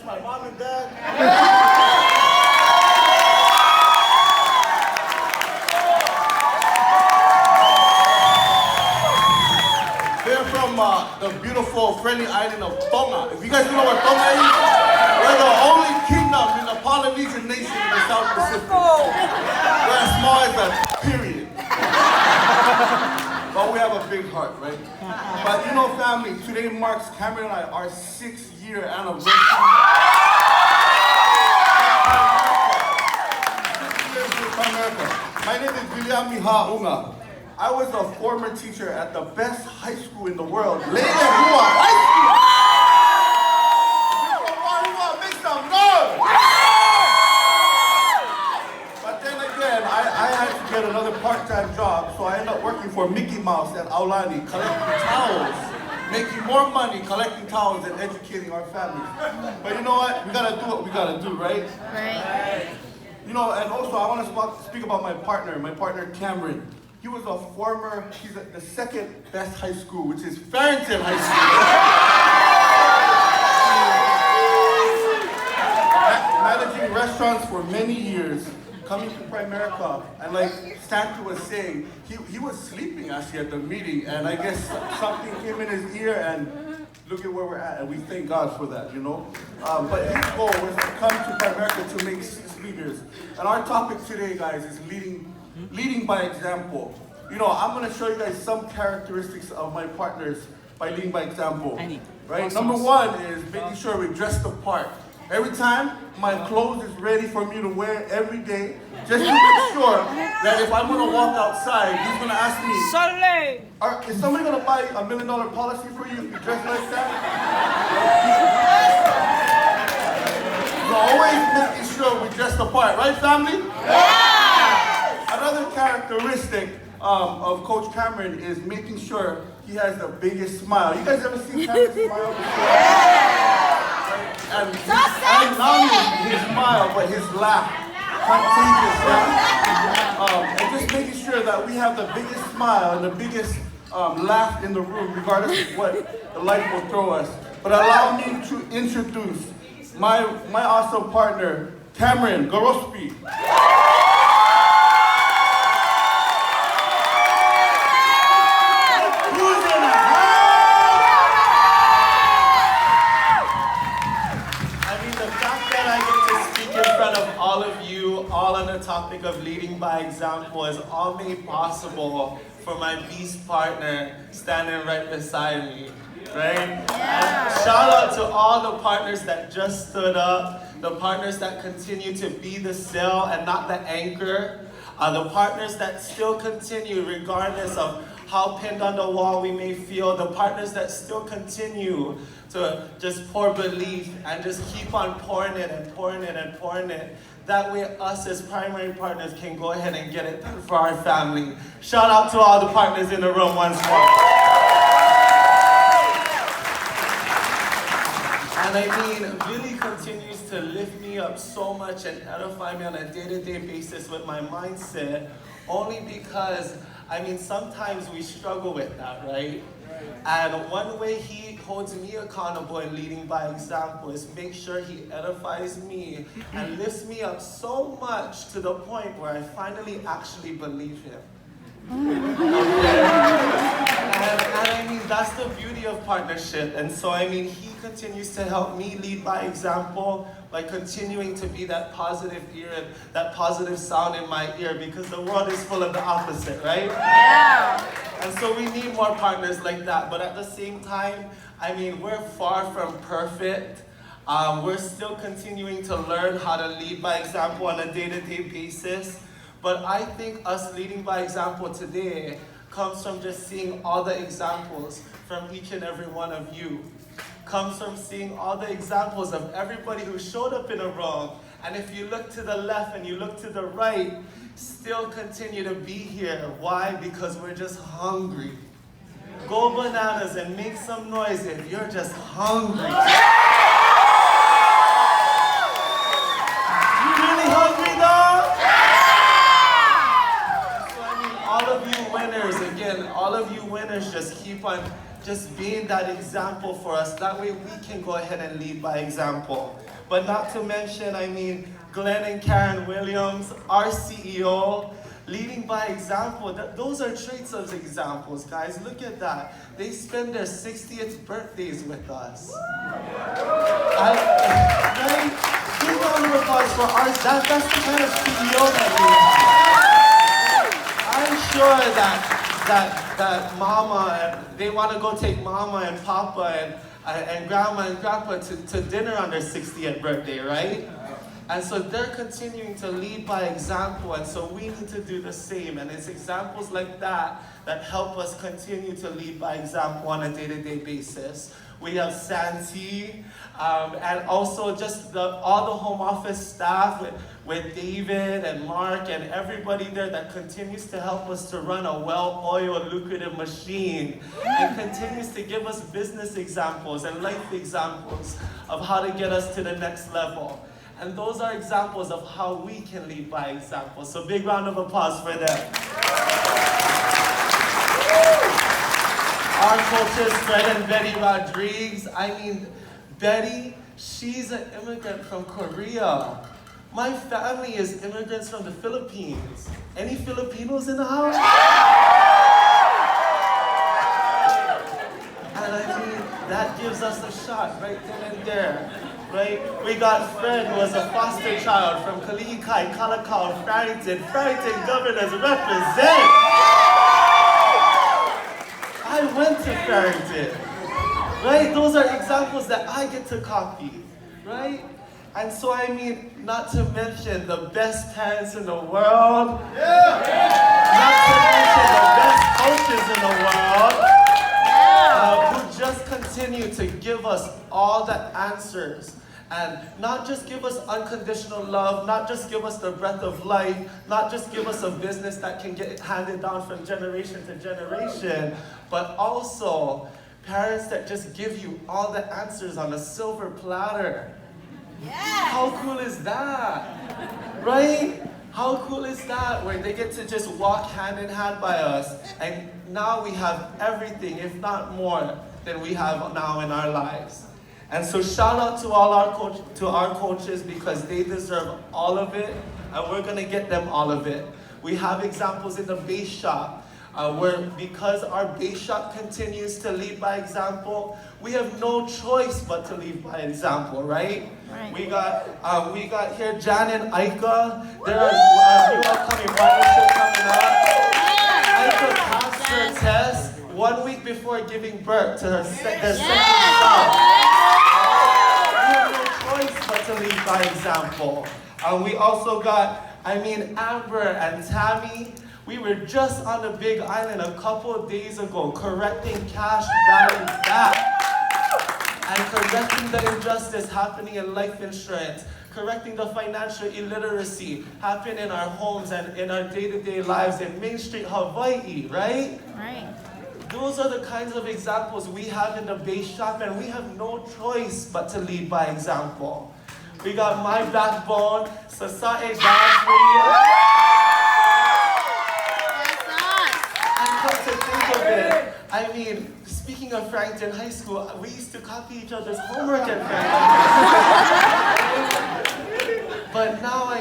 my mom and dad. They're from the beautiful, friendly island of Tonga. If you guys know where Tonga is, we're the only kingdom in the Polynesian nation in the South Pacific. We're as small as a period. But we have a big heart, right? But you know, family, today marks Cameron and I our 6-year anniversary. 6 years with America. My name is Viliami Haunga. I was a former teacher at the best high school in the world, High School. Make some noise! But then again, I had to get another part-time job, so I ended up working for Mickey Mouse at Aulani, collecting towels, making more money collecting towels and educating our families. But you know what? We gotta do what we gotta do, right? Right. You know, and also I want to speak about my partner Cameron. He was he's at the second best high school, which is Farrington High School. Managing restaurants for many years, coming to Primerica, and like Stanton was saying, he was sleeping actually at the meeting, and I guess something came in his ear, and look at where we're at, and we thank God for that, you know? But his goal was to come to Primerica to make 6 figures. And our topic today, guys, is leading by example. You know, I'm gonna show you guys some characteristics of my partners by leading by example. Right? Number 1 is making sure we dress the part. Every time my clothes is ready for me to wear every day, just to make sure that if I'm gonna walk outside, he's gonna ask me, is somebody gonna buy $1 million policy for you if you dress like that? So always making sure we dress the part, right, family? Yeah! Another characteristic of Coach Cameron is making sure he has the biggest smile. You guys ever seen Cameron smile before? Yeah! And not only his smile, but his laugh. Contagious laugh. And just making sure that we have the biggest smile and the biggest laugh in the room, regardless of what the life will throw us. But allow me to introduce my awesome partner, Cameron Gorospe. All on the topic of leading by example is all made possible for my beast partner standing right beside me, right? Yeah. And shout out to all the partners that just stood up, the partners that continue to be the sail and not the anchor, the partners that still continue regardless of how pinned on the wall we may feel, the partners that still continue to just pour belief and just keep on pouring it and pouring it and pouring it. That way us as primary partners can go ahead and get it done for our family. Shout out to all the partners in the room once more. And I mean, Billy continues to lift me up so much and edify me on a day-to-day basis with my mindset, only because, I mean, sometimes we struggle with that, right? And one way he holds me accountable in leading by example is make sure he edifies me and lifts me up so much to the point where I finally actually believe him. And I mean, that's the beauty of partnership. And so, I mean, he continues to help me lead by example by continuing to be that positive ear and that positive sound in my ear, because the world is full of the opposite, right? Yeah. And so we need more partners like that. But at the same time, I mean, we're far from perfect. We're still continuing to learn how to lead by example on a day-to-day basis. But I think us leading by example today comes from just seeing all the examples from each and every one of you. Comes from seeing all the examples of everybody who showed up in a room. And if you look to the left and you look to the right, still continue to be here. Why? Because we're just hungry. Go bananas and make some noise if you're just hungry. You really hungry though? So I mean, all of you winners, again, all of you winners just keep on just being that example for us. That way we can go ahead and lead by example. But not to mention, I mean, Glenn and Karen Williams, our CEO, leading by example. Those are traits of examples, guys. Look at that. They spend their 60th birthdays with us. Right? Big round of applause for ours. That's the kind of CEO that we have. I'm sure that mama, they want to go take mama and papa and grandma and grandpa to dinner on their 60th birthday, right? And so they're continuing to lead by example, and so we need to do the same. And it's examples like that that help us continue to lead by example on a day-to-day basis. We have Santi, and also just all the home office staff with David and Mark and everybody there that continues to help us to run a well-oiled, lucrative machine and continues to give us business examples and life examples of how to get us to the next level. And those are examples of how we can lead by example. So big round of applause for them. Our coaches, Fred and Betty Rodriguez. I mean, Betty, she's an immigrant from Korea. My family is immigrants from the Philippines. Any Filipinos in the house? And I mean, that gives us a shot right then and there. Right? We got Fred, who was a foster child from Kalihikai, Kalakaua, Farrington. Farrington governors represent. I went to Farrington. Right? Those are examples that I get to copy. Right? And so I mean, not to mention the best parents in the world. Yeah. Not to mention the best coaches in the world. Who just continue to give us all the answers. And not just give us unconditional love, not just give us the breath of life, not just give us a business that can get handed down from generation to generation, but also parents that just give you all the answers on a silver platter. Yes. How cool is that? Right? How cool is that? Where they get to just walk hand in hand by us, and now we have everything, if not more, than we have now in our lives. And so shout out to all our coaches because they deserve all of it, and we're gonna get them all of it. We have examples in the base shop where because our base shop continues to lead by example, we have no choice but to lead by example, right? Right. We got here Jan and Aika. There are new upcoming partnership coming up. Aika passed her test 1 week before giving birth to their second child. But to lead by example. We also got, Amber and Tammy. We were just on the Big Island a couple of days ago correcting cash value back and correcting the injustice happening in life insurance, correcting the financial illiteracy happening in our homes and in our day-to-day lives in Main Street, Hawaii, right? Right. Those are the kinds of examples we have in the base shop, and we have no choice but to lead by example. We got my backbone, Sasae Godfrey. And come to think of it, speaking of Farrington High School, we used to copy each other's homework at Farrington. But now,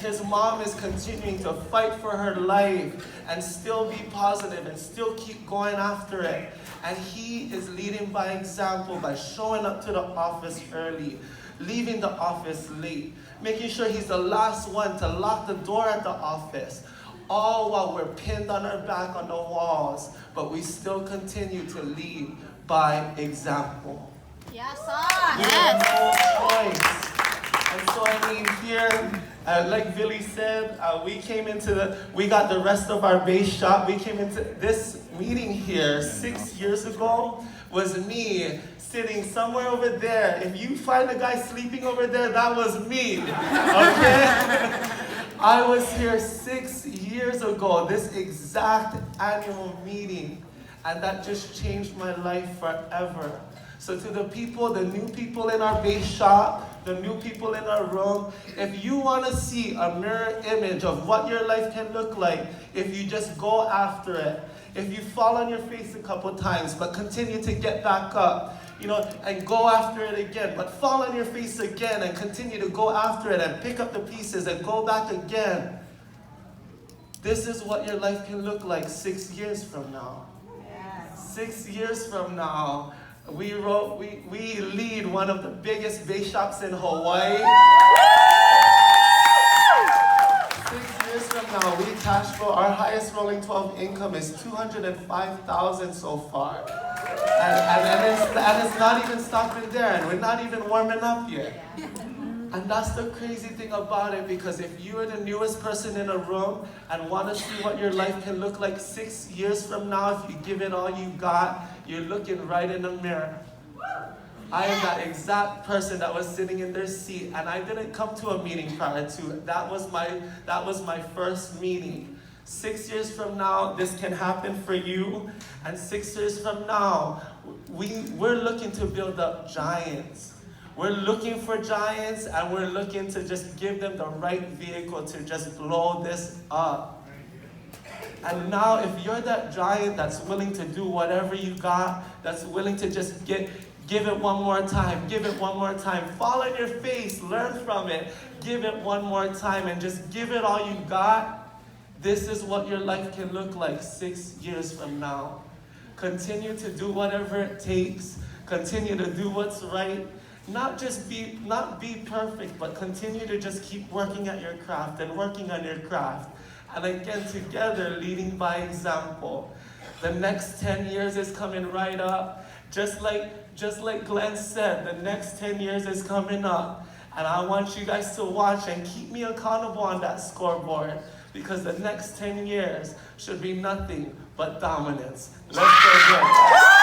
his mom is continuing to fight for her life and still be positive and still keep going after it. And he is leading by example by showing up to the office early, leaving the office late, making sure he's the last one to lock the door at the office, all while we're pinned on our back on the walls, but we still continue to lead by example. Yes, We have no choice. And so here, like Billy said, we got the rest of our base shop. We came into this meeting here 6 years ago, was me sitting somewhere over there. If you find a guy sleeping over there, that was me, okay? I was here 6 years ago, this exact annual meeting, and that just changed my life forever. So to the people, the new people in our base shop, the new people in our room, if you want to see a mirror image of what your life can look like, if you just go after it, if you fall on your face a couple times but continue to get back up, and go after it again, but fall on your face again and continue to go after it and pick up the pieces and go back again. This is what your life can look like 6 years from now. 6 years from now, we lead one of the biggest bake shops in Hawaii. 6 years from now, we cash flow. Our highest rolling 12 income is $205,000 so far. And it's not even stopping there, and we're not even warming up yet. And that's the crazy thing about it, because if you are the newest person in a room and want to see what your life can look like 6 years from now, if you give it all you got, you're looking right in the mirror. I am that exact person that was sitting in their seat, and I didn't come to a meeting prior to it. That was my first meeting. 6 years from now, this can happen for you, and 6 years from now, we're looking to build up giants. We're looking for giants, and we're looking to just give them the right vehicle to just blow this up. And now, if you're that giant that's willing to do whatever you got, that's willing to just give it one more time, give it one more time, fall on your face, learn from it, give it one more time, and just give it all you got, this is what your life can look like 6 years from now. Continue to do whatever it takes. Continue to do what's right. Not be perfect, but continue to just keep working at your craft and working on your craft. And again, together, leading by example. The next 10 years is coming right up. Just like Glenn said, the next 10 years is coming up. And I want you guys to watch and keep me accountable on that scoreboard, because the next 10 years should be nothing but dominance. Let's go get it.